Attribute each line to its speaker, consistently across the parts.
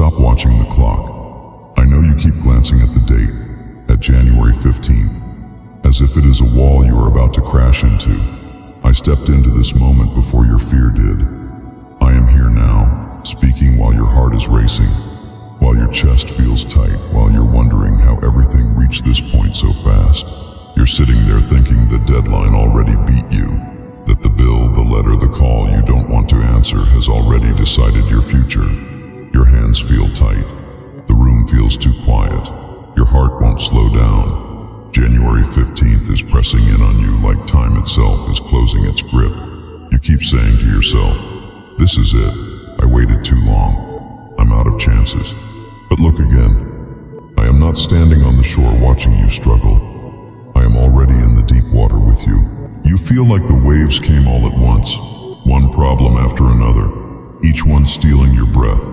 Speaker 1: Stop watching the clock. I know you keep glancing at the date, at January 15th, as if it is a wall you are about to crash into. I stepped into this moment before your fear did. I am here now, speaking while your heart is racing, while your chest feels tight, while you're wondering how everything reached this point so fast. You're sitting there thinking the deadline already beat you, that the bill, the letter, the call you don't want to answer has already decided your future. Your hands feel tight. The room feels too quiet. Your heart won't slow down. January 15th is pressing in on you like time itself is closing its grip. You keep saying to yourself, "This is it. I waited too long. I'm out of chances." But look again. I am not standing on the shore watching you struggle. I am already in the deep water with you. You feel like the waves came all at once, one problem after another, each one stealing your breath.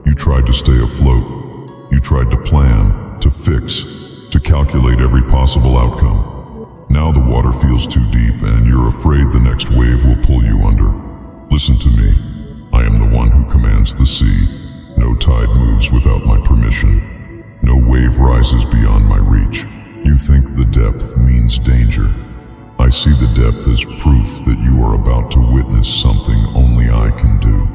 Speaker 1: You tried to stay afloat. You tried to plan, to fix, to calculate every possible outcome. Now the water feels too deep and you're afraid the next wave will pull you under. Listen to me. I am the one who commands the sea. No tide moves without my permission. No wave rises beyond my reach. You think the depth means danger. I see the depth as proof that you are about to witness something only I can do.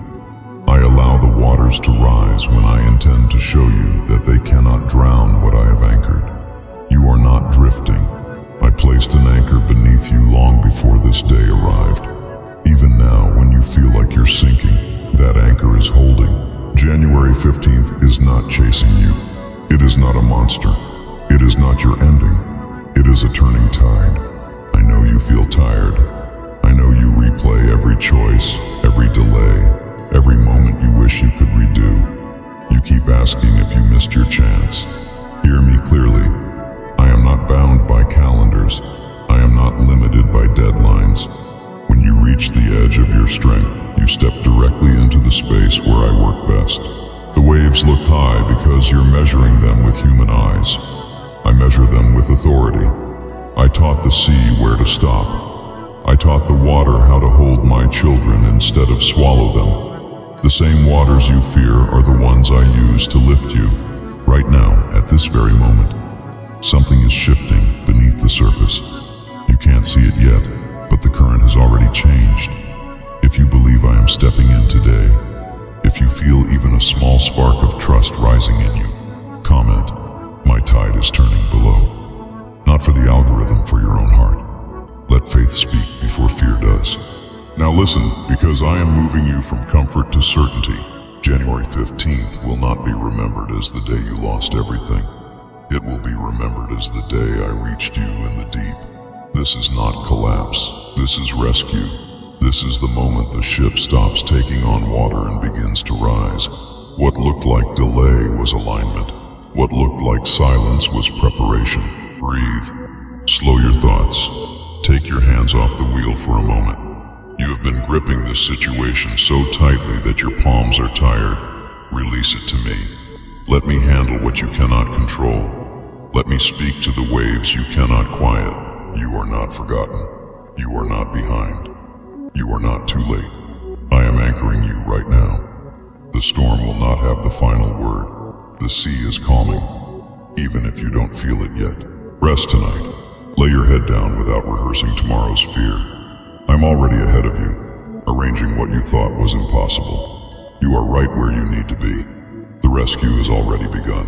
Speaker 1: I allow the waters to rise when I intend to show you that they cannot drown what I have anchored. You are not drifting. I placed an anchor beneath you long before this day arrived. Even now, when you feel like you're sinking, that anchor is holding. January 15th is not chasing you. It is not a monster. It is not your ending. It is a turning tide. I know you feel tired. I know you replay every choice, every delay, every moment you wish you could redo. You keep asking if you missed your chance. Hear me clearly. I am not bound by calendars. I am not limited by deadlines. When you reach the edge of your strength, you step directly into the space where I work best. The waves look high because you're measuring them with human eyes. I measure them with authority. I taught the sea where to stop. I taught the water how to hold my children instead of swallow them. The same waters you fear are the ones I use to lift you. Right now, at this very moment, something is shifting beneath the surface. You can't see it yet, but the current has already changed. If you believe I am stepping in today, if you feel even a small spark of trust rising in you, comment, "My tide is turning below." Not for the algorithm, for your own heart. Let faith speak before fear does. Now listen, because I am moving you from comfort to certainty. January 15th will not be remembered as the day you lost everything. It will be remembered as the day I reached you in the deep. This is not collapse. This is rescue. This is the moment the ship stops taking on water and begins to rise. What looked like delay was alignment. What looked like silence was preparation. Breathe. Slow your thoughts. Take your hands off the wheel for a moment. You have been gripping this situation so tightly that your palms are tired. Release it to me. Let me handle what you cannot control. Let me speak to the waves you cannot quiet. You are not forgotten. You are not behind. You are not too late. I am anchoring you right now. The storm will not have the final word. The sea is calming, even if you don't feel it yet. Rest tonight. Lay your head down without rehearsing tomorrow's fear. I'm already ahead of you, arranging what you thought was impossible. You are right where you need to be. The rescue has already begun.